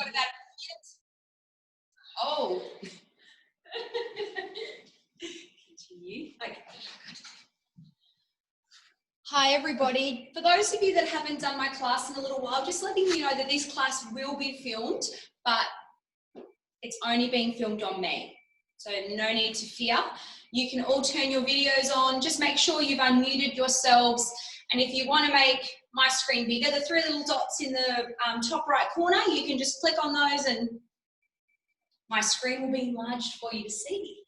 got about a minute. Oh. Continue. Okay. Hi everybody. For those of you that haven't done my class in a little while, just letting you know that this class will be filmed, but it's only being filmed on me. So no need to fear. You can all turn your videos on. Just make sure you've unmuted yourselves. And if you want to make my screen bigger, the three little dots in the top right corner, you can just click on those and my screen will be enlarged for you to see.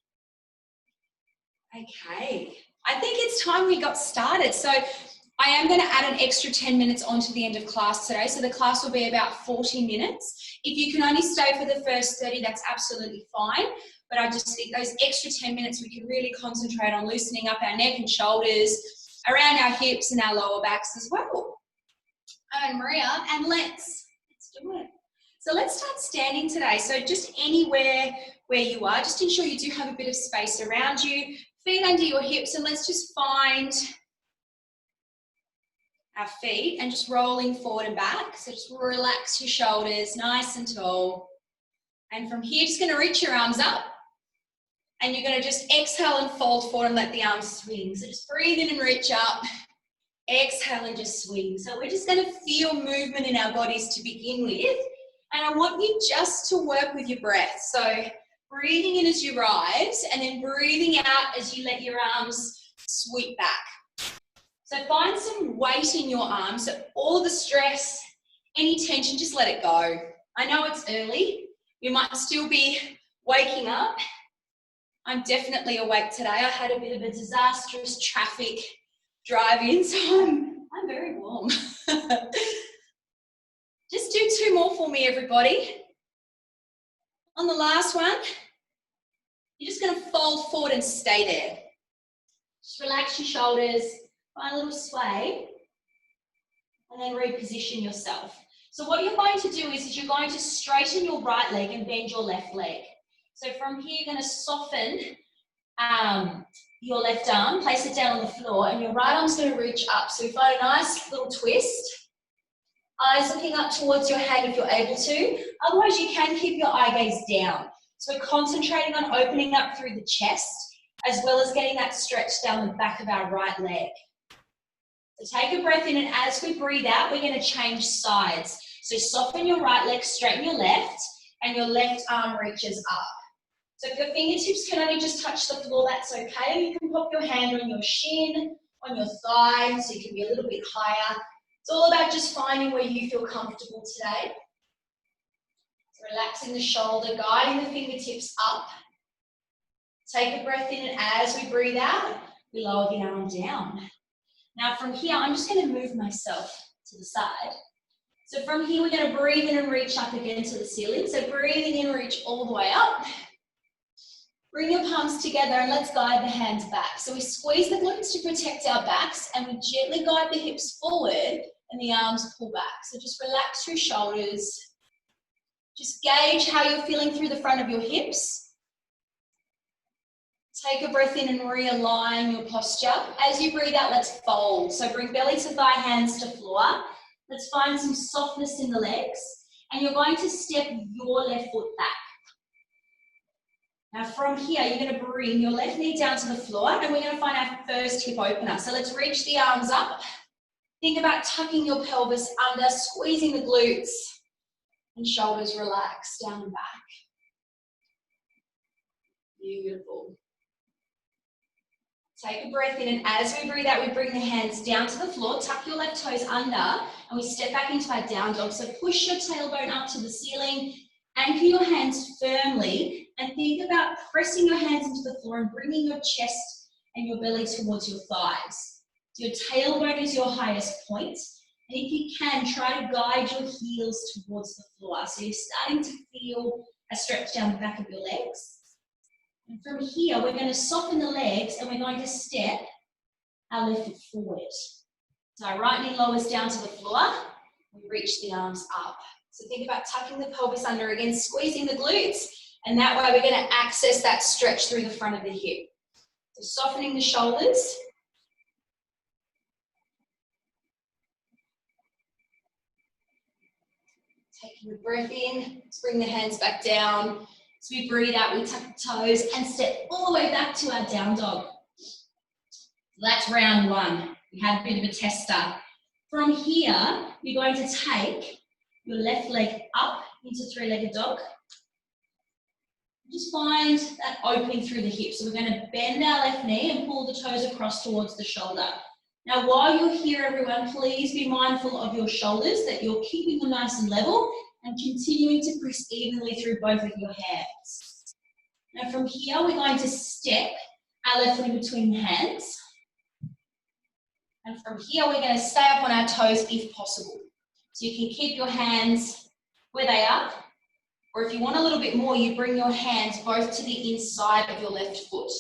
Okay, I think it's time we got started. So I am going to add an extra 10 minutes onto the end of class today. So the class will be about 40 minutes. If you can only stay for the first 30, that's absolutely fine. But I just think those extra 10 minutes, we can really concentrate on loosening up our neck and shoulders, around our hips and our lower backs as well. And Maria, and let's do it. So let's start standing today. So just anywhere where you are, just ensure you do have a bit of space around you, feet under your hips, and let's just find our feet and just rolling forward and back. So just relax your shoulders nice and tall. And from here, just going to reach your arms up. And you're going to just exhale and fold forward and let the arms swing. So just breathe in and reach up. Exhale and just swing. So we're just going to feel movement in our bodies to begin with. And I want you just to work with your breath. So breathing in as you rise and then breathing out as you let your arms sweep back. So find some weight in your arms. So all the stress, any tension, just let it go. I know it's early. You might still be waking up. I'm definitely awake today. I had a bit of a disastrous traffic drive-in, so I'm very warm. Just do two more for me, everybody. On the last one, you're just going to fold forward and stay there. Just relax your shoulders, find a little sway, and then reposition yourself. So what you're going to do is you're going to straighten your right leg and bend your left leg. So from here, you're going to soften your left arm, place it down on the floor, and your right arm's going to reach up. So we find a nice little twist. Eyes looking up towards your hand if you're able to. Otherwise, you can keep your eye gaze down. So we're concentrating on opening up through the chest, as well as getting that stretch down the back of our right leg. So take a breath in, and as we breathe out, we're going to change sides. So soften your right leg, straighten your left, and your left arm reaches up. So if your fingertips can only just touch the floor, that's okay. You can pop your hand on your shin, on your thigh, so you can be a little bit higher. It's all about just finding where you feel comfortable today. So relaxing the shoulder, guiding the fingertips up. Take a breath in, and as we breathe out, we lower the arm down. Now from here, I'm just going to move myself to the side. So from here, we're going to breathe in and reach up again to the ceiling. So breathing in, reach all the way up. Bring your palms together and let's guide the hands back. So we squeeze the glutes to protect our backs and we gently guide the hips forward and the arms pull back. So just relax your shoulders. Just gauge how you're feeling through the front of your hips. Take a breath in and realign your posture. As you breathe out, let's fold. So bring belly to thigh, hands to floor. Let's find some softness in the legs. And you're going to step your left foot back. Now from here, you're going to bring your left knee down to the floor and we're going to find our first hip opener. So let's reach the arms up. Think about tucking your pelvis under, squeezing the glutes and shoulders relax down and back. Beautiful. Take a breath in and as we breathe out, we bring the hands down to the floor, tuck your left toes under and we step back into our down dog. So push your tailbone up to the ceiling, anchor your hands firmly and think about pressing your hands into the floor and bringing your chest and your belly towards your thighs. So your tailbone is your highest point. And if you can, try to guide your heels towards the floor. So you're starting to feel a stretch down the back of your legs. And from here, we're going to soften the legs and we're going to step our left foot forward. So our right knee lowers down to the floor. We reach the arms up. So think about tucking the pelvis under again, squeezing the glutes. And that way we're going to access that stretch through the front of the hip. So softening the shoulders. Taking a breath in, let's bring the hands back down. As we breathe out, we tuck the toes and step all the way back to our down dog. So that's round one. We had a bit of a tester. From here, you're going to take your left leg up into three-legged dog. Just find that opening through the hips. So we're going to bend our left knee and pull the toes across towards the shoulder. Now, while you're here, everyone, please be mindful of your shoulders, that you're keeping them nice and level and continuing to press evenly through both of your hands. Now, from here, we're going to step our left leg between the hands. And from here, we're going to stay up on our toes if possible. So you can keep your hands where they are, or if you want a little bit more, you bring your hands both to the inside of your left foot.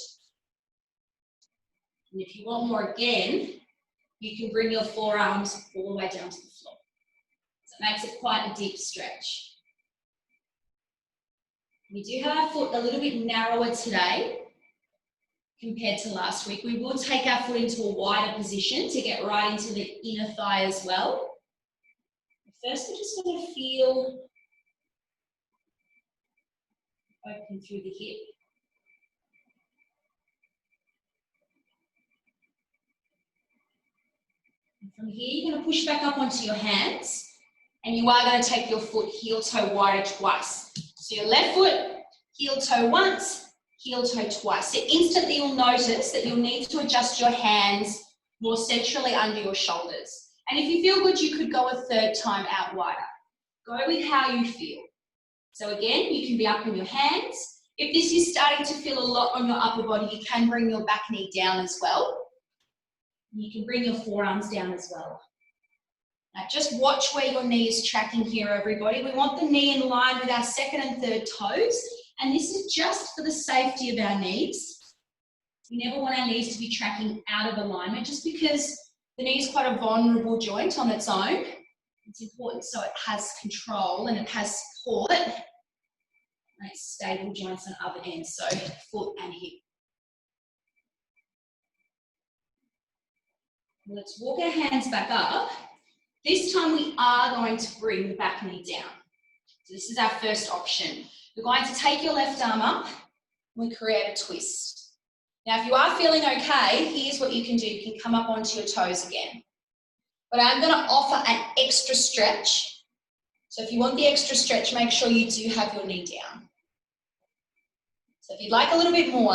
And if you want more again, you can bring your forearms all the way down to the floor. So it makes it quite a deep stretch. We do have our foot a little bit narrower today compared to last week. We will take our foot into a wider position to get right into the inner thigh as well. First, we're just going to feel open through the hip. And from here, you're going to push back up onto your hands, and you are going to take your foot heel-toe wider twice. So your left foot, heel-toe once, heel-toe twice. So instantly you'll notice that you'll need to adjust your hands more centrally under your shoulders. And if you feel good, you could go a third time out wider. Go with how you feel. So again, you can be up in your hands. If this is starting to feel a lot on your upper body, you can bring your back knee down as well. You can bring your forearms down as well. Now just watch where your knee is tracking here, everybody. We want the knee in line with our second and third toes, and this is just for the safety of our knees. We never want our knees to be tracking out of alignment, just because the knee is quite a vulnerable joint on its own. It's important so it has control and it has support. And it's stable joints on other ends, so foot and hip. Let's walk our hands back up. This time we are going to bring the back knee down. So this is our first option. We're going to take your left arm up and we create a twist. Now, if you are feeling okay, here's what you can do. You can come up onto your toes again. But I'm going to offer an extra stretch. So if you want the extra stretch, make sure you do have your knee down. So if you'd like a little bit more,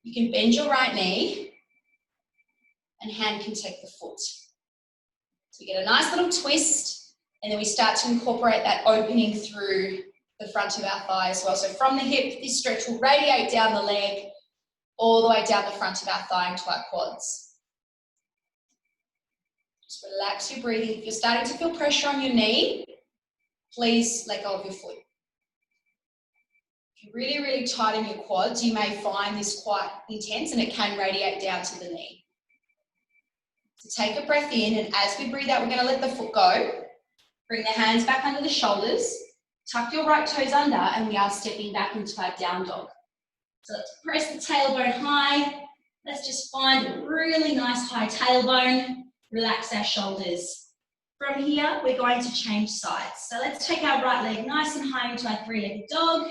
you can bend your right knee and hand can take the foot. So we get a nice little twist, and then we start to incorporate that opening through the front of our thigh as well. So from the hip, this stretch will radiate down the leg, all the way down the front of our thigh into our quads. Just relax your breathing. If you're starting to feel pressure on your knee, please let go of your foot. If you really, really tighten your quads, you may find this quite intense and it can radiate down to the knee. So take a breath in, and as we breathe out, we're going to let the foot go. Bring the hands back under the shoulders. Tuck your right toes under, and we are stepping back into our down dog. So let's press the tailbone high. Let's just find a really nice high tailbone. Relax our shoulders. From here, we're going to change sides. So let's take our right leg nice and high into our three-legged dog.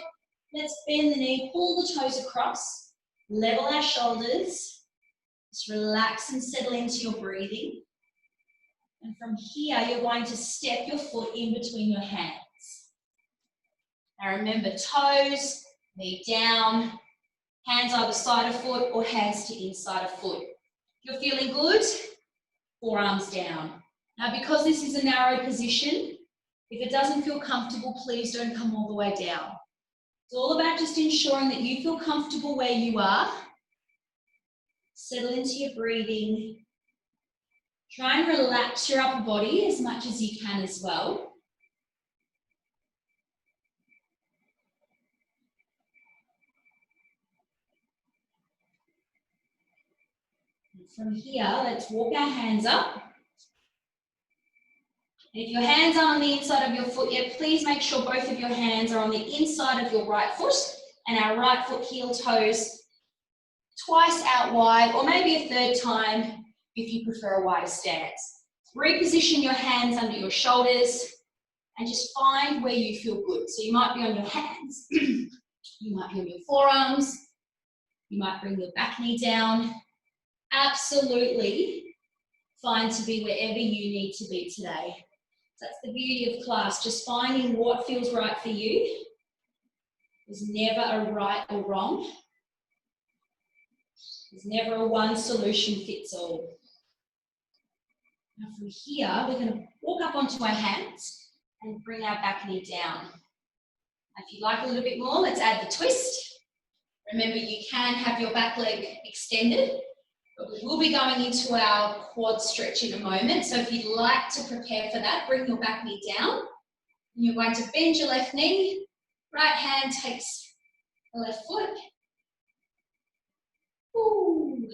Let's bend the knee, pull the toes across, level our shoulders. Just relax and settle into your breathing. And from here, you're going to step your foot in between your hands. Now remember, toes, knee down, hands either side of foot or hands to inside of foot. If you're feeling good, forearms down. Now because this is a narrow position, if it doesn't feel comfortable, please don't come all the way down. It's all about just ensuring that you feel comfortable where you are. Settle into your breathing. Try and relax your upper body as much as you can as well. And from here, let's walk our hands up. And if your hands are on the inside of your foot yet, please make sure both of your hands are on the inside of your right foot, and our right foot heel toes twice out wide, or maybe a third time if you prefer a wider stance. Reposition your hands under your shoulders and just find where you feel good. So you might be on your hands, you might be on your forearms, you might bring your back knee down. Absolutely fine to be wherever you need to be today. So that's the beauty of class, just finding what feels right for you. There's never a right or wrong. There's never a one solution fits all. Now from here, we're going to walk up onto our hands and bring our back knee down. If you'd like a little bit more, let's add the twist. Remember, you can have your back leg extended, but we will be going into our quad stretch in a moment. So if you'd like to prepare for that, bring your back knee down. And you're going to bend your left knee. Right hand takes the left foot. Ooh.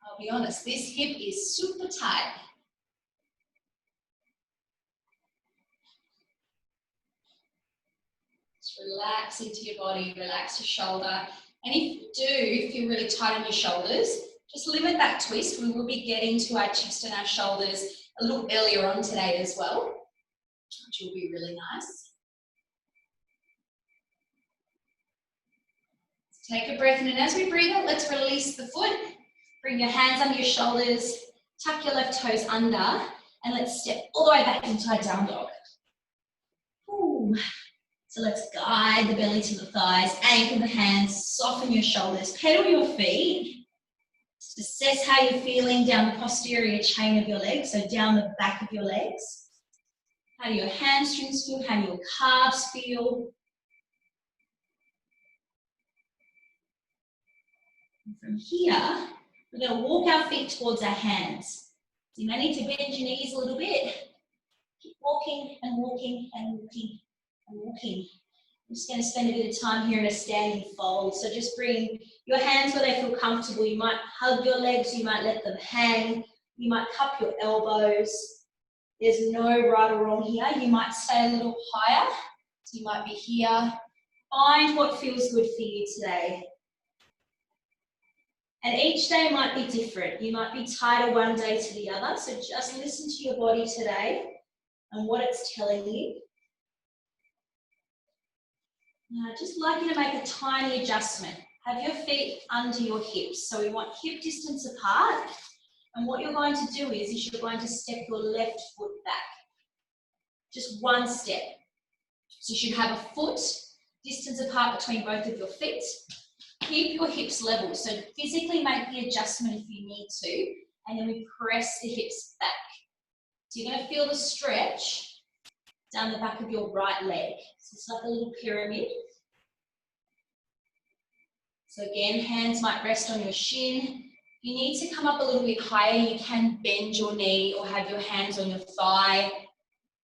I'll be honest, this hip is super tight. Just relax into your body, relax your shoulder. And if you do feel really tight on your shoulders, just limit that twist. We will be getting to our chest and our shoulders a little earlier on today as well, which will be really nice. Take a breath in, and as we breathe out, let's release the foot. Bring your hands under your shoulders, tuck your left toes under, and let's step all the way back into our down dog. Ooh. So let's guide the belly to the thighs, anchor the hands, soften your shoulders, pedal your feet. Just assess how you're feeling down the posterior chain of your legs, so down the back of your legs. How do your hamstrings feel? How do your calves feel? And from here, we're going to walk our feet towards our hands. So you may need to bend your knees a little bit. Keep walking and walking and walking and walking. I'm just going to spend a bit of time here in a standing fold. So just bring your hands where they feel comfortable. You might hug your legs, you might let them hang, you might cup your elbows. There's no right or wrong here. You might stay a little higher. So you might be here. Find what feels good for you today. And each day might be different. You might be tighter one day to the other. So just listen to your body today and what it's telling you. Now, I'd just like you to make a tiny adjustment. Have your feet under your hips. So we want hip distance apart. And what you're going to do is you're going to step your left foot back. Just one step. So you should have a foot distance apart between both of your feet. Keep your hips level. So physically make the adjustment if you need to. And then we press the hips back. So you're going to feel the stretch down the back of your right leg. So it's like a little pyramid. So again, hands might rest on your shin. If you need to come up a little bit higher, you can bend your knee or have your hands on your thigh.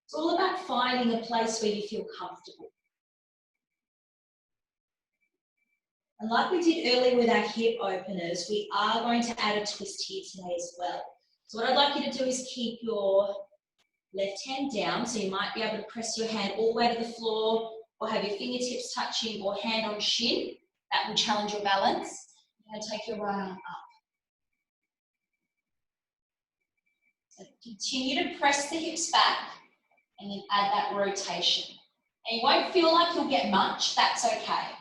It's all about finding a place where you feel comfortable. And like we did earlier with our hip openers, we are going to add a twist here today as well. So what I'd like you to do is keep your left hand down, so you might be able to press your hand all the way to the floor or have your fingertips touching or hand on shin. That will challenge your balance. You're going to take your right arm up. So continue to press the hips back and then add that rotation. And you won't feel like you'll get much, that's okay.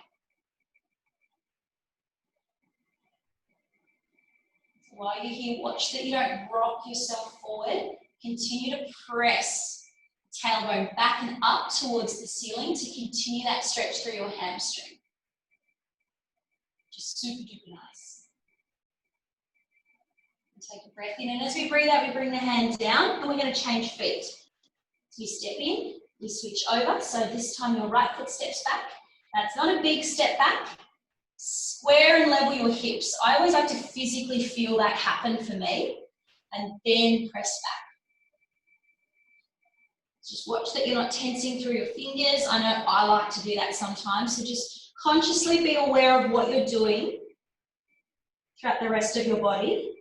While you're here, watch that you don't rock yourself forward. Continue to press the tailbone back and up towards the ceiling to continue that stretch through your hamstring. Just super duper nice. And take a breath in, and as we breathe out, we bring the hand down, and we're going to change feet. So we step in, we switch over. So this time your right foot steps back. That's not a big step back. Square and level your hips. I always like to physically feel that happen for me, and then press back. Just watch that you're not tensing through your fingers. I know I like to do that sometimes, so just consciously be aware of what you're doing throughout the rest of your body.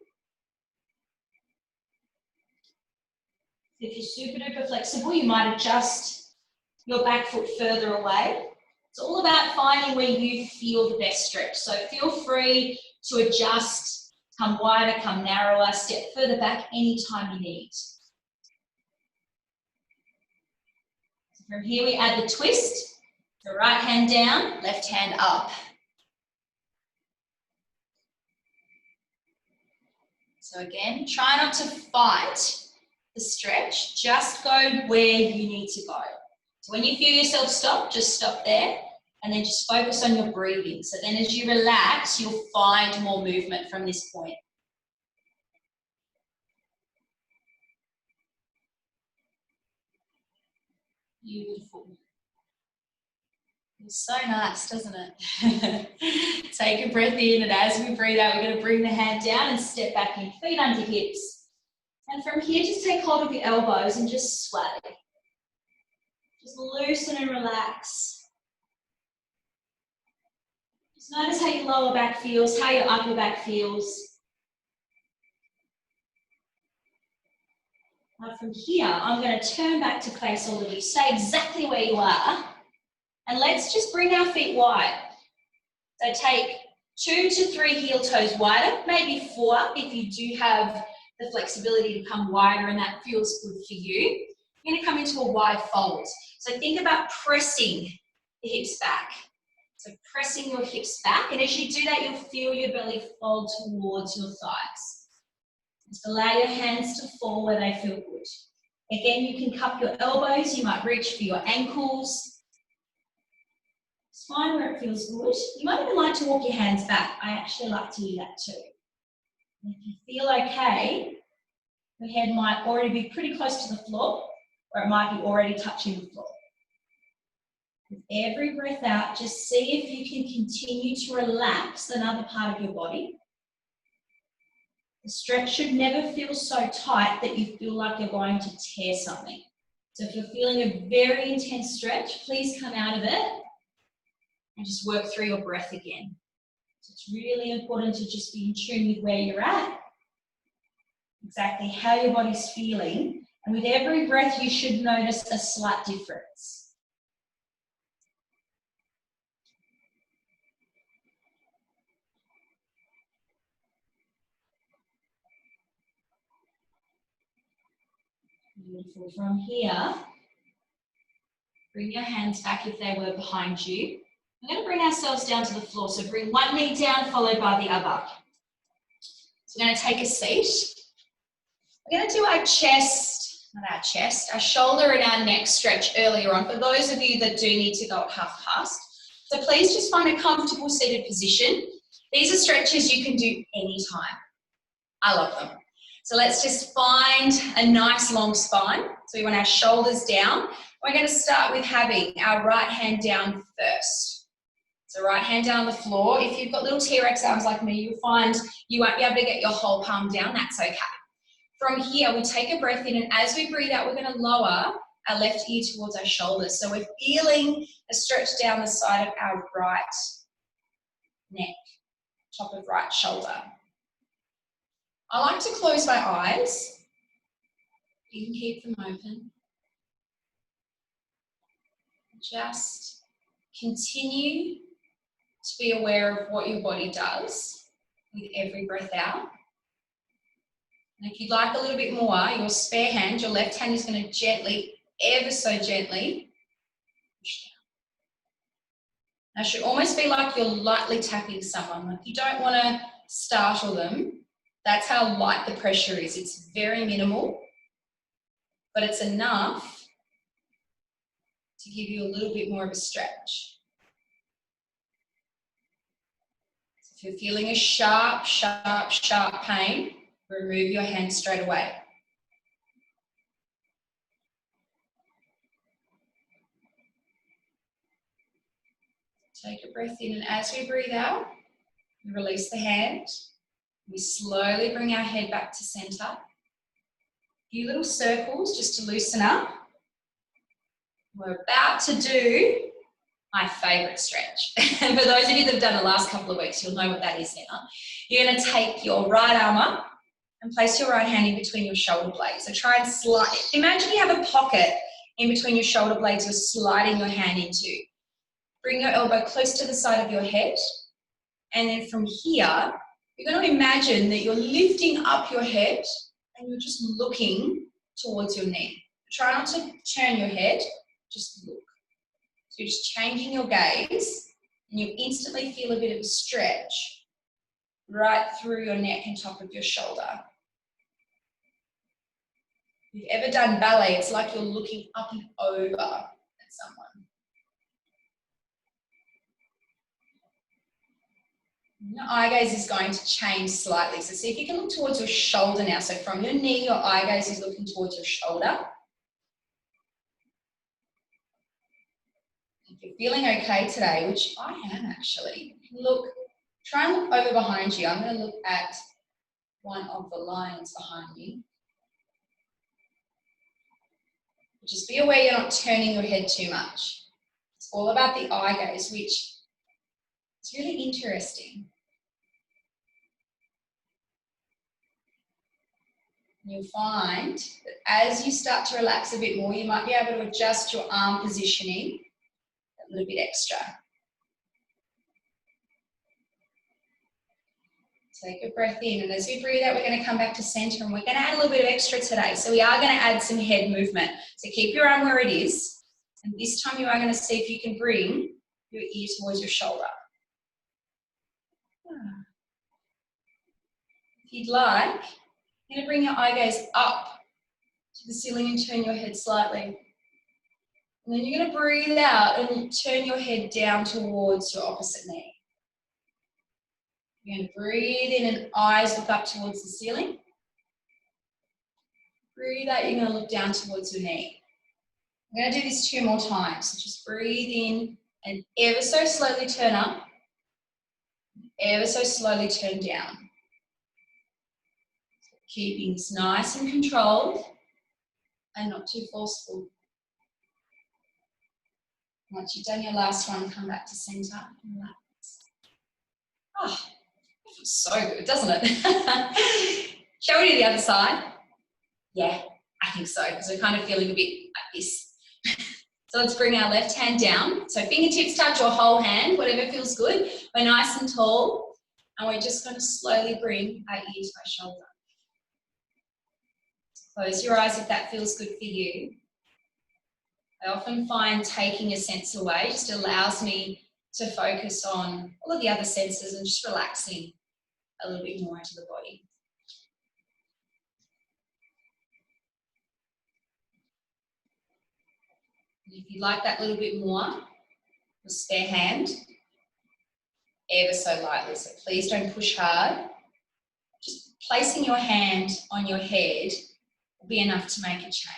If you're super duper flexible, you might adjust your back foot further away. It's all about finding where you feel the best stretch. So feel free to adjust, come wider, come narrower, step further back anytime you need. From here we add the twist. So right hand down, left hand up. So again, try not to fight the stretch, just go where you need to go. So when you feel yourself stop, just stop there and then just focus on your breathing. So then as you relax, you'll find more movement from this point. Beautiful. It's so nice, doesn't it? Take a breath in, and as we breathe out, we're going to bring the hand down and step back in, feet under hips. And from here, just take hold of your elbows and just sway. Just loosen and relax. Just notice how your lower back feels, how your upper back feels. Now from here, I'm going to turn back to face all of you. Stay exactly where you are. And let's just bring our feet wide. So take 2 to 3 heel toes wider, maybe 4 if you do have the flexibility to come wider and that feels good for you. You're going to come into a wide fold. So think about pressing the hips back. So pressing your hips back, and as you do that, you'll feel your belly fold towards your thighs. Just allow your hands to fall where they feel good. Again, you can cup your elbows, you might reach for your ankles. Just find where it feels good. You might even like to walk your hands back. I actually like to do that too. And if you feel okay, your head might already be pretty close to the floor, or it might be already touching the floor. With every breath out, just see if you can continue to relax another part of your body. The stretch should never feel so tight that you feel like you're going to tear something. So if you're feeling a very intense stretch, please come out of it and just work through your breath again. So it's really important to just be in tune with where you're at, exactly how your body's feeling, and with every breath you should notice a slight difference. Beautiful. From here, bring your hands back if they were behind you. We're going to bring ourselves down to the floor. So bring one knee down, followed by the other. So we're going to take a seat. We're going to do our chest, not our chest, our shoulder and our neck stretch earlier on, for those of you that do need to go at half past. So please just find a comfortable seated position. These are stretches you can do anytime. I love them. So let's just find a nice long spine. So we want our shoulders down. We're going to start with having our right hand down first. So right hand down on the floor. If you've got little T-Rex arms like me, you'll find you won't be able to get your whole palm down. That's okay. From here, we take a breath in, and as we breathe out, we're going to lower our left ear towards our shoulders. So we're feeling a stretch down the side of our right neck, top of right shoulder. I like to close my eyes. You can keep them open. Just continue to be aware of what your body does with every breath out. And if you'd like a little bit more, your spare hand, your left hand is going to gently, ever so gently, push down. Now it should almost be like you're lightly tapping someone. Like you don't want to startle them. That's how light the pressure is. It's very minimal, but it's enough to give you a little bit more of a stretch. So if you're feeling a sharp, sharp, sharp pain, remove your hand straight away. Take a breath in, and as we breathe out, we release the hand. We slowly bring our head back to center. A few little circles just to loosen up. We're about to do my favorite stretch. And for those of you that have done the last couple of weeks, you'll know what that is now. You're going to take your right arm up and place your right hand in between your shoulder blades. So try and slide. Imagine you have a pocket in between your shoulder blades you're sliding your hand into. Bring your elbow close to the side of your head. And then from here, you're going to imagine that you're lifting up your head and you're just looking towards your knee. Try not to turn your head, just look. So you're just changing your gaze and you instantly feel a bit of a stretch right through your neck and top of your shoulder. If you've ever done ballet, it's like you're looking up and over at someone. Your eye gaze is going to change slightly. So see if you can look towards your shoulder now. So from your knee, your eye gaze is looking towards your shoulder. If you're feeling okay today, which I am actually, look, try and look over behind you. I'm going to look at one of the lines behind you. Just be aware you're not turning your head too much. It's all about the eye gaze, which is really interesting. You'll find that as you start to relax a bit more, you might be able to adjust your arm positioning a little bit extra. Take a breath in, and as we breathe out, we're going to come back to center, and we're going to add a little bit of extra today. So we are going to add some head movement. So keep your arm where it is, and this time you are going to see if you can bring your ear towards your shoulder. If you'd like, you're going to bring your eye gaze up to the ceiling and turn your head slightly. And then you're going to breathe out and turn your head down towards your opposite knee. You're going to breathe in and eyes look up towards the ceiling. Breathe out, you're going to look down towards your knee. I'm going to do this 2 more times. So just breathe in and ever so slowly turn up. Ever so slowly turn down. Keeping this nice and controlled and not too forceful. Once you've done your last one, come back to center and relax. Oh, that feels so good, doesn't it? Shall we do the other side? Yeah, I think so, because we're kind of feeling a bit like this. So let's bring our left hand down. So fingertips touch your whole hand, whatever feels good. We're nice and tall, and we're just going to slowly bring our ear to our shoulder. Close your eyes if that feels good for you. I often find taking a sense away just allows me to focus on all of the other senses and just relaxing a little bit more into the body. And if you like that little bit more, the spare hand, ever so lightly. So please don't push hard. Just placing your hand on your head will be enough to make a change.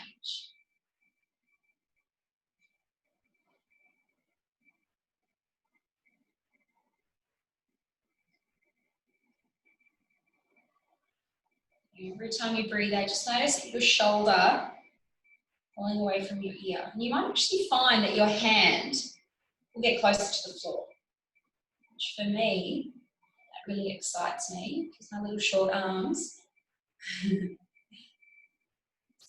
Every time you breathe out, just notice your shoulder falling away from your ear. And you might actually find that your hand will get closer to the floor, which for me, that really excites me, because my little short arms.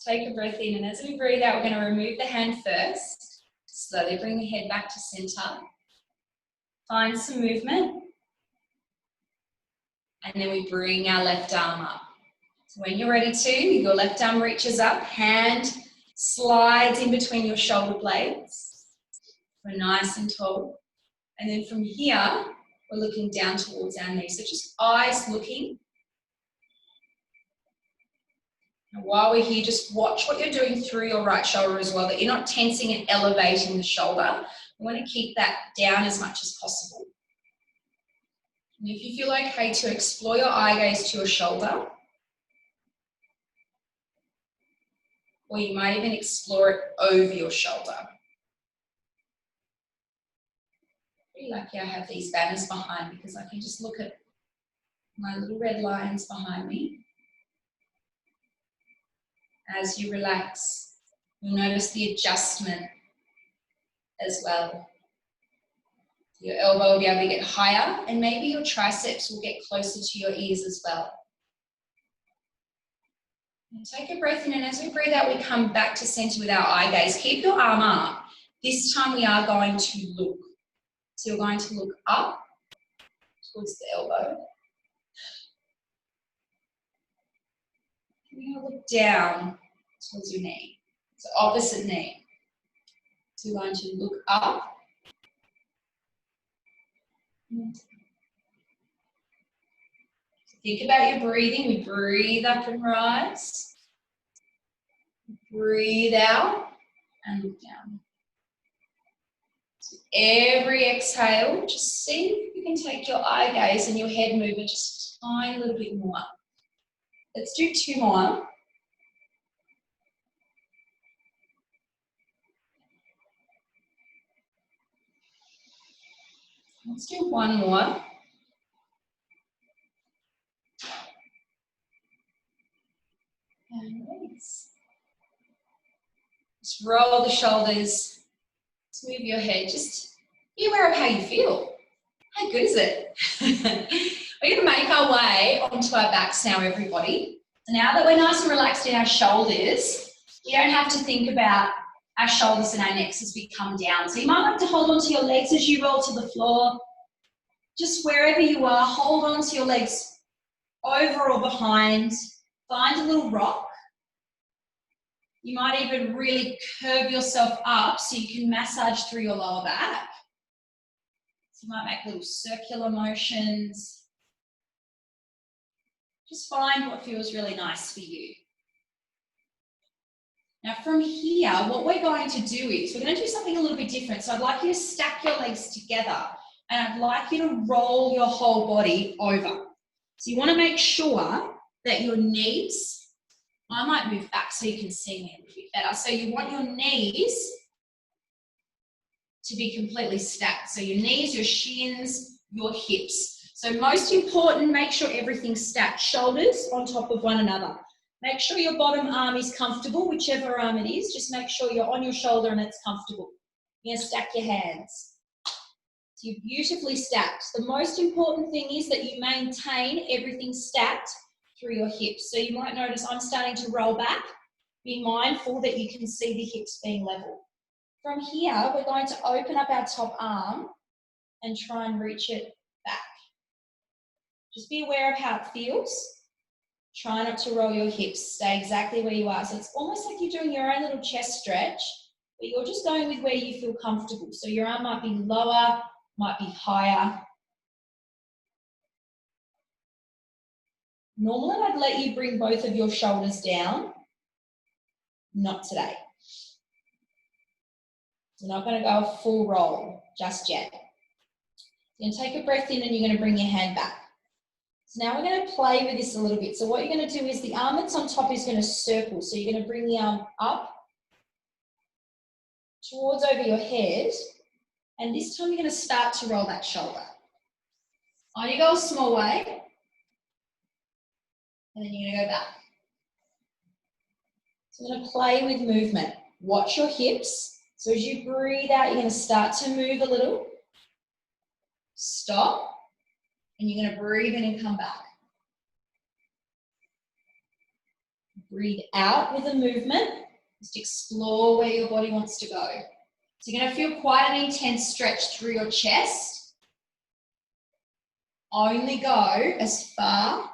Take a breath in, and as we breathe out, we're going to remove the hand first. Slowly bring the head back to center. Find some movement. And then we bring our left arm up. So when you're ready to, your left arm reaches up, hand slides in between your shoulder blades. We're nice and tall. And then from here, we're looking down towards our knees. So just eyes looking. And while we're here, just watch what you're doing through your right shoulder as well, that you're not tensing and elevating the shoulder. We want to keep that down as much as possible. And if you feel okay to explore your eye gaze to your shoulder, or you might even explore it over your shoulder. Pretty lucky I have these banners behind because I can just look at my little red lines behind me. As you relax, you'll notice the adjustment as well. Your elbow will be able to get higher, and maybe your triceps will get closer to your ears as well. And take a breath in, and as we breathe out, we come back to center with our eye gaze. Keep your arm up. This time we are going to look. So you're going to look up towards the elbow. You're going to look down towards your knee. So opposite knee. So we're going to look up. Think about your breathing. We breathe up and rise. Breathe out and look down. So every exhale, just see if you can take your eye gaze and your head movement just a tiny little bit more. Let's do 2 more. Let's do 1 more. And release. Just roll the shoulders. Just move your head. Just be aware of how you feel. How good is it? We're going to make our way onto our backs now, everybody. So now that we're nice and relaxed in our shoulders, we don't have to think about our shoulders and our necks as we come down. So you might like to hold onto your legs as you roll to the floor. Just wherever you are, hold onto your legs over or behind. Find a little rock. You might even really curve yourself up so you can massage through your lower back. So you might make little circular motions. Just find what feels really nice for you. Now from here, what we're going to do is, we're going to do something a little bit different. So I'd like you to stack your legs together and I'd like you to roll your whole body over. So you want to make sure that your knees, I might move back so you can see me a little bit better. So you want your knees to be completely stacked. So your knees, your shins, your hips. So most important, make sure everything's stacked. Shoulders on top of one another. Make sure your bottom arm is comfortable, whichever arm it is. Just make sure you're on your shoulder and it's comfortable. You're going to stack your hands. So you're beautifully stacked. The most important thing is that you maintain everything stacked through your hips. So you might notice I'm starting to roll back. Be mindful that you can see the hips being level. From here, we're going to open up our top arm and try and reach it back. Just be aware of how it feels. Try not to roll your hips. Stay exactly where you are. So it's almost like you're doing your own little chest stretch, but you're just going with where you feel comfortable. So your arm might be lower, might be higher. Normally, I'd let you bring both of your shoulders down. Not today. We're not going to go a full roll just yet. You're going to take a breath in and you're going to bring your hand back. So now we're going to play with this a little bit. So what you're going to do is the arm that's on top is going to circle. So you're going to bring the arm up towards over your head. And this time you're going to start to roll that shoulder. On you go a small way. And then you're going to go back. So you're going to play with movement. Watch your hips. So as you breathe out, you're going to start to move a little. Stop. And you're going to breathe in and come back. Breathe out with a movement. Just explore where your body wants to go. So you're going to feel quite an intense stretch through your chest. Only go as far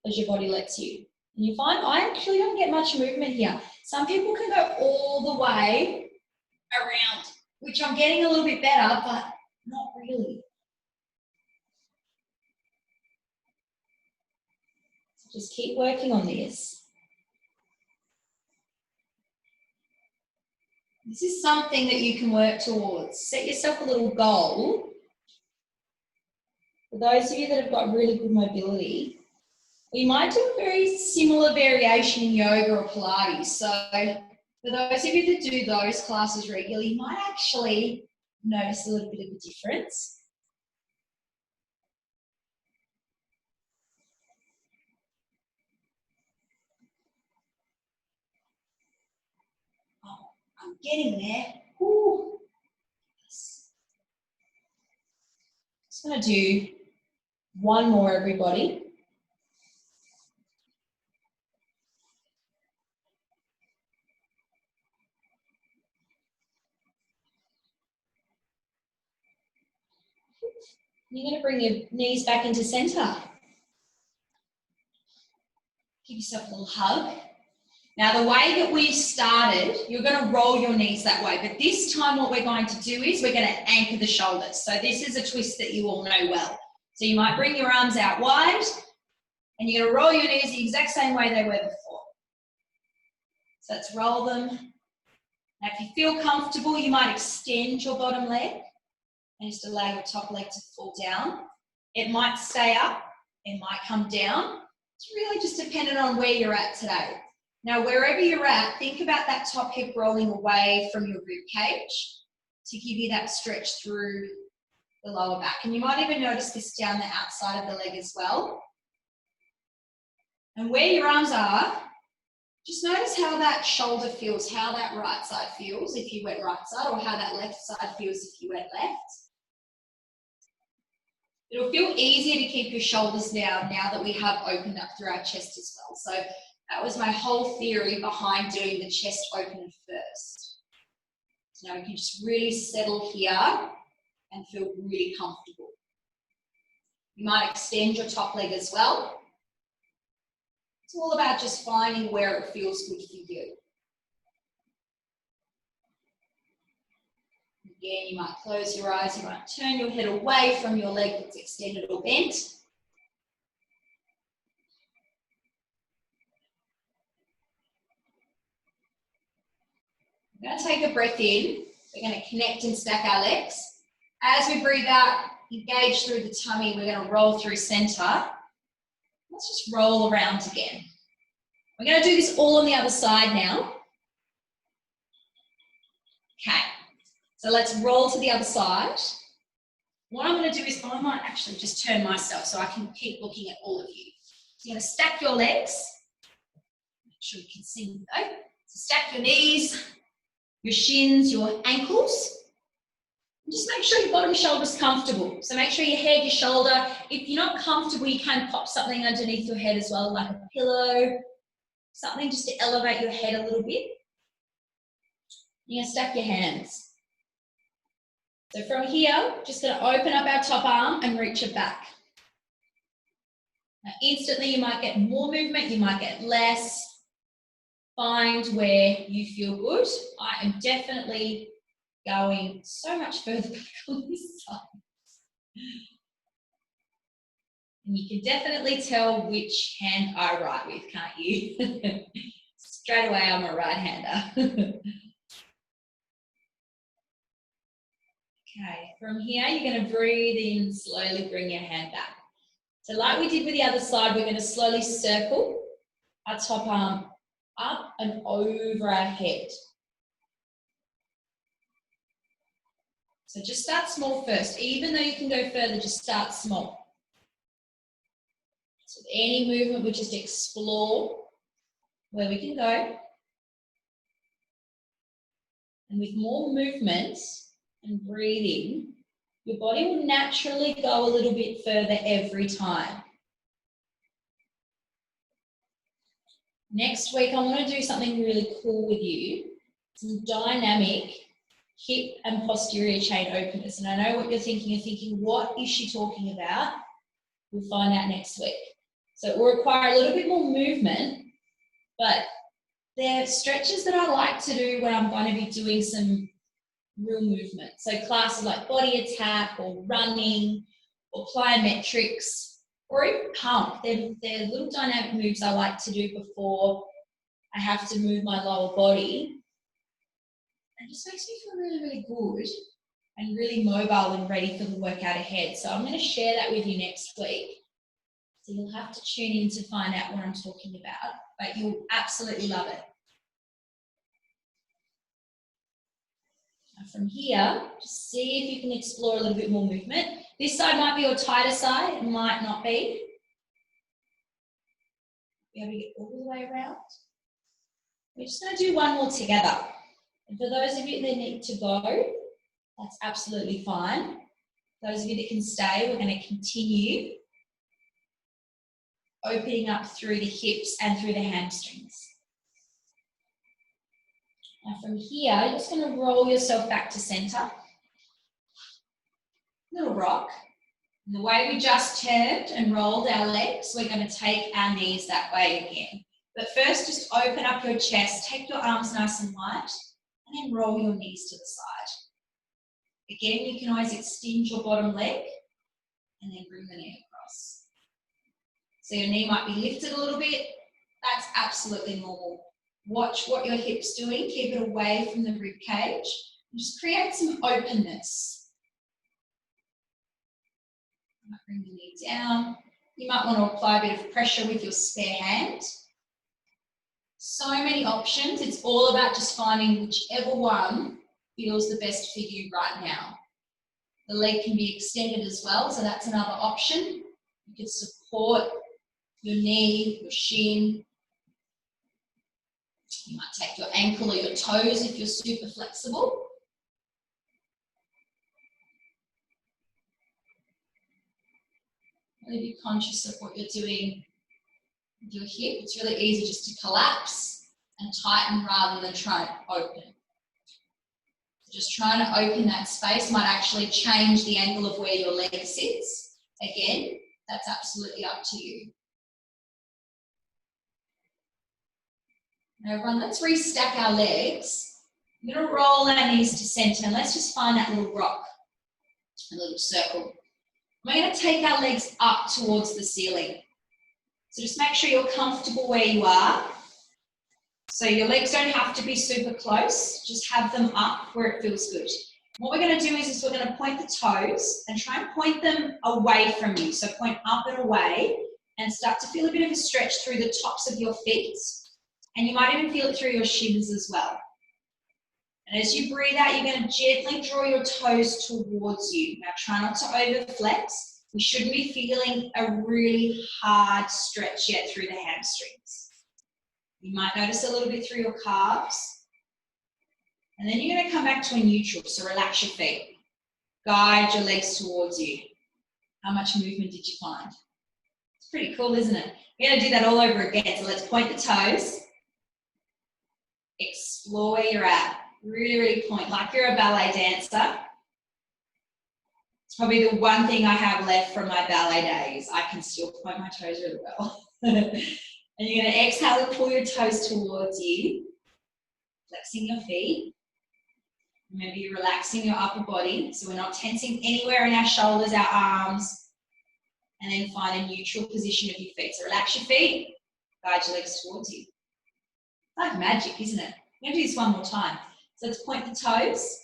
as your body lets you. And you find I actually don't get much movement here. Some people can go all the way around, which I'm getting a little bit better, but not really. So just keep working on this. This is something that you can work towards. Set yourself a little goal. For those of you that have got really good mobility, we might do a very similar variation in yoga or Pilates. So for those of you that do those classes regularly, you might actually notice a little bit of a difference. Oh, I'm getting there. Ooh. Just going to do one more, everybody. You're going to bring your knees back into center. Give yourself a little hug. Now, the way that we started, you're going to roll your knees that way, but this time what we're going to do is we're going to anchor the shoulders. So this is a twist that you all know well. So you might bring your arms out wide, and you're going to roll your knees the exact same way they were before. So let's roll them. Now, if you feel comfortable, you might extend your bottom leg and just allow your top leg to fall down. It might stay up, it might come down. It's really just dependent on where you're at today. Now, wherever you're at, think about that top hip rolling away from your rib cage to give you that stretch through the lower back. And you might even notice this down the outside of the leg as well. And where your arms are, just notice how that shoulder feels, how that right side feels if you went right side, or how that left side feels if you went left. It'll feel easier to keep your shoulders down now that we have opened up through our chest as well. So that was my whole theory behind doing the chest opener first. So now you can just really settle here and feel really comfortable. You might extend your top leg as well. It's all about just finding where it feels good for you. Again, you might close your eyes, you might turn your head away from your leg that's extended or bent. We're going to take a breath in. We're going to connect and stack our legs. As we breathe out, engage through the tummy. We're going to roll through center. Let's just roll around again. We're going to do this all on the other side now. Okay, so let's roll to the other side. What I'm going to do is I might actually just turn myself so I can keep looking at all of you. So you're going to stack your legs. Make sure you can see me though. So stack your knees, your shins, your ankles. And just make sure your bottom shoulder's comfortable. So make sure your head, your shoulder. If you're not comfortable, you can pop something underneath your head as well, like a pillow, something just to elevate your head a little bit. You're going to stack your hands. So from here, just going to open up our top arm and reach it back. Now instantly you might get more movement, you might get less. Find where you feel good. I am definitely going so much further back on this side. And you can definitely tell which hand I write with, can't you? Straight away, I'm a right-hander. Okay, from here, you're going to breathe in, slowly bring your hand back. So like we did with the other side, we're going to slowly circle our top arm up and over our head. So just start small first. Even though you can go further, just start small. So with any movement, we just explore where we can go. And with more movement and breathing, your body will naturally go a little bit further every time. Next week, I want to do something really cool with you. Some dynamic hip and posterior chain openers. And I know what you're thinking, what is she talking about? We'll find out next week. So it will require a little bit more movement, but they're stretches that I like to do when I'm going to be doing some real movement. So classes like body attack or running or plyometrics or even pump. They're little dynamic moves I like to do before I have to move my lower body. And it just makes me feel really, really good and really mobile and ready for the workout ahead. So I'm going to share that with you next week. So you'll have to tune in to find out what I'm talking about, but you'll absolutely love it. Now from here, just see if you can explore a little bit more movement. This side might be your tighter side, it might not be. Be able to get all the way around. We're just going to do one more together. And for those of you that need to go, that's absolutely fine. Those of you that can stay, we're going to continue opening up through the hips and through the hamstrings. Now from here, you're just going to roll yourself back to center. Little rock. And the way we just turned and rolled our legs, we're going to take our knees that way again. But first, just open up your chest, take your arms nice and wide, and then roll your knees to the side. Again, you can always extend your bottom leg, and then bring the knee across. So your knee might be lifted a little bit. That's absolutely normal. Watch what your hip's doing. Keep it away from the rib cage. And just create some openness. Bring the knee down. You might want to apply a bit of pressure with your spare hand. So many options. It's all about just finding whichever one feels the best for you right now. The leg can be extended as well, so that's another option. You can support your knee, your shin. You might take your ankle or your toes if you're super flexible. Really be conscious of what you're doing with your hip. It's really easy just to collapse and tighten rather than try and open. Just trying to open that space might actually change the angle of where your leg sits. Again, that's absolutely up to you. Now everyone, let's restack our legs. I'm going to roll our knees to center and let's just find that little rock, a little circle. We're going to take our legs up towards the ceiling. So just make sure you're comfortable where you are. So your legs don't have to be super close, just have them up where it feels good. What we're going to do is we're going to point the toes and try and point them away from you. So point up and away and start to feel a bit of a stretch through the tops of your feet. And you might even feel it through your shins as well. And as you breathe out, you're going to gently draw your toes towards you. Now try not to overflex. We shouldn't be feeling a really hard stretch yet through the hamstrings. You might notice a little bit through your calves. And then you're going to come back to a neutral, so relax your feet. Guide your legs towards you. How much movement did you find? It's pretty cool, isn't it? We're going to do that all over again. So let's point the toes. Explore where you're at. Really, really point like you're a ballet dancer. It's probably the one thing I have left from my ballet days. I can still point my toes really well. And you're going to exhale and pull your toes towards you, flexing your feet. Remember, you're relaxing your upper body, so we're not tensing anywhere in our shoulders, our arms. And then find a neutral position of your feet. So relax your feet, guide your legs towards you. It's like magic, isn't it? We're going to do this one more time. So let's point the toes.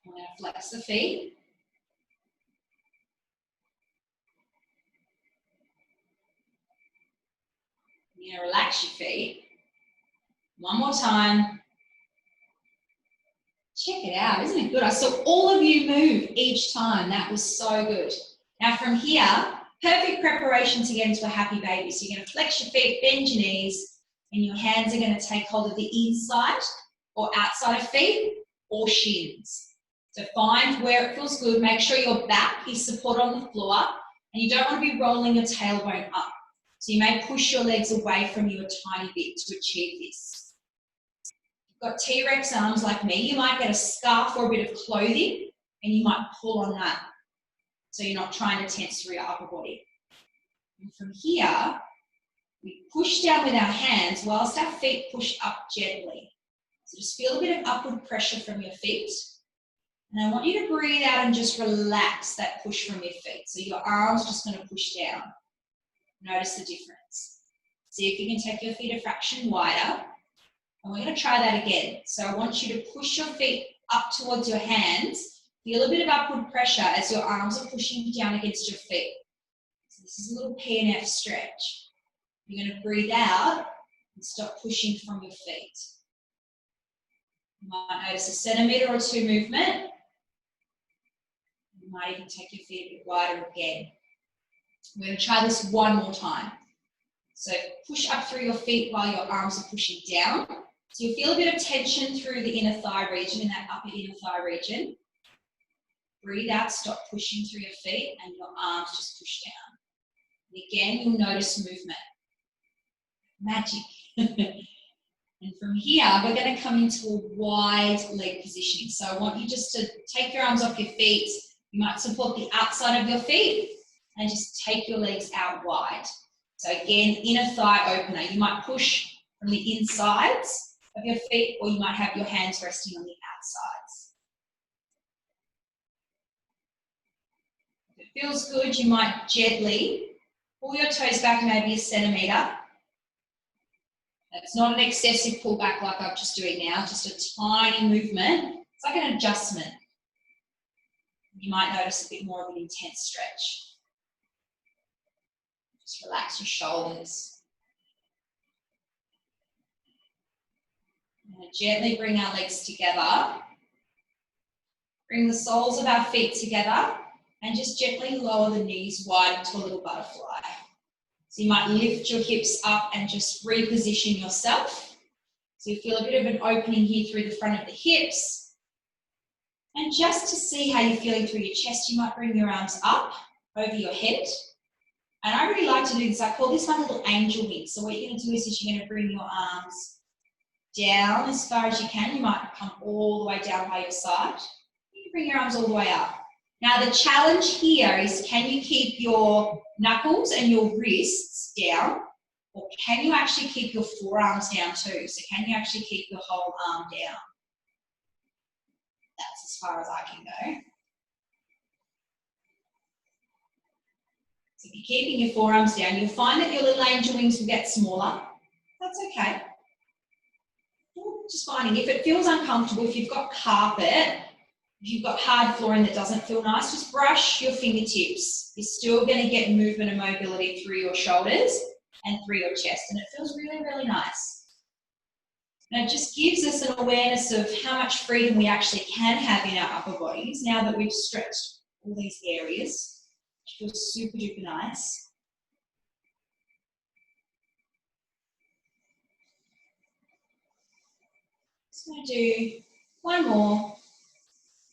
We're going to flex the feet. You're going to relax your feet. One more time. Check it out, isn't it good? I saw all of you move each time. That was so good. Now from here, perfect preparation to get into a happy baby. So you're going to flex your feet, bend your knees, and your hands are going to take hold of the inside or outside of feet or shins. So find where it feels good. Make sure your back is supported on the floor, and you don't want to be rolling your tailbone up. So you may push your legs away from you a tiny bit to achieve this. If you've got T-Rex arms like me, you might get a scarf or a bit of clothing and you might pull on that. So you're not trying to tense through your upper body. And from here, we push down with our hands whilst our feet push up gently. So just feel a bit of upward pressure from your feet. And I want you to breathe out and just relax that push from your feet. So your arms just going to push down. Notice the difference. See if you can take your feet a fraction wider. And we're going to try that again. So I want you to push your feet up towards your hands. Feel a bit of upward pressure as your arms are pushing down against your feet. So this is a little P&F stretch. You're going to breathe out and stop pushing from your feet. You might notice a centimetre or two movement. You might even take your feet a bit wider again. We're going to try this one more time. So push up through your feet while your arms are pushing down. So you'll feel a bit of tension through the inner thigh region, in that upper inner thigh region. Breathe out, stop pushing through your feet, and your arms just push down. And again, you'll notice movement. Magic. And from here, we're going to come into a wide leg positioning. So I want you just to take your arms off your feet. You might support the outside of your feet. and just take your legs out wide. So again, inner thigh opener. You might push from the insides of your feet, or you might have your hands resting on the outsides. If it feels good, you might gently pull your toes back maybe a centimetre. It's not an excessive pull back like I'm just doing now, just a tiny movement. It's like an adjustment. You might notice a bit more of an intense stretch. Just relax your shoulders. And gently bring our legs together. Bring the soles of our feet together and just gently lower the knees wide into a little butterfly. So you might lift your hips up and just reposition yourself. So you feel a bit of an opening here through the front of the hips. And just to see how you're feeling through your chest, you might bring your arms up over your head. And I really like to do this. I call this my little angel wing. So what you're going to do is you're going to bring your arms down as far as you can. You might come all the way down by your side. You can bring your arms all the way up. Now the challenge here is, can you keep your knuckles and your wrists down, or can you actually keep your forearms down too? So can you actually keep your whole arm down? That's as far as I can go. So if you're keeping your forearms down, you'll find that your little angel wings will get smaller. That's okay. Just finding, if it feels uncomfortable, if you've got carpet, if you've got hard flooring that doesn't feel nice, just brush your fingertips. You're still going to get movement and mobility through your shoulders and through your chest, and it feels really, really nice. And it just gives us an awareness of how much freedom we actually can have in our upper bodies now that we've stretched all these areas, which feels super duper nice. Just going to do one more.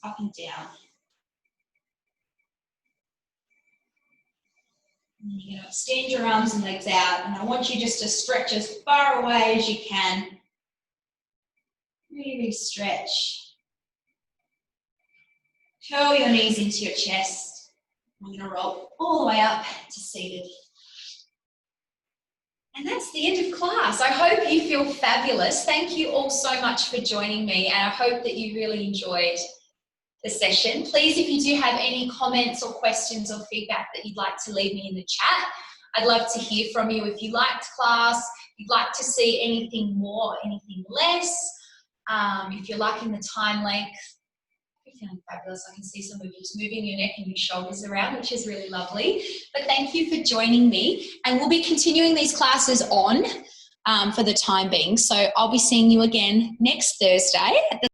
Up and down. And you're going to extend your arms and legs out, and I want you just to stretch as far away as you can. Really, really stretch. Curl your knees into your chest. I'm going to roll all the way up to seated. And that's the end of class. I hope you feel fabulous. Thank you all so much for joining me, and I hope that you really enjoyed the session. Please, if you do have any comments or questions or feedback that you'd like to leave me in the chat, I'd love to hear from you. If you liked class, if you'd like to see anything more, anything less, if you're liking the time length, you're feeling fabulous. I can see some of you just moving your neck and your shoulders around, which is really lovely. But thank you for joining me, and we'll be continuing these classes on for the time being. So I'll be seeing you again next Thursday at the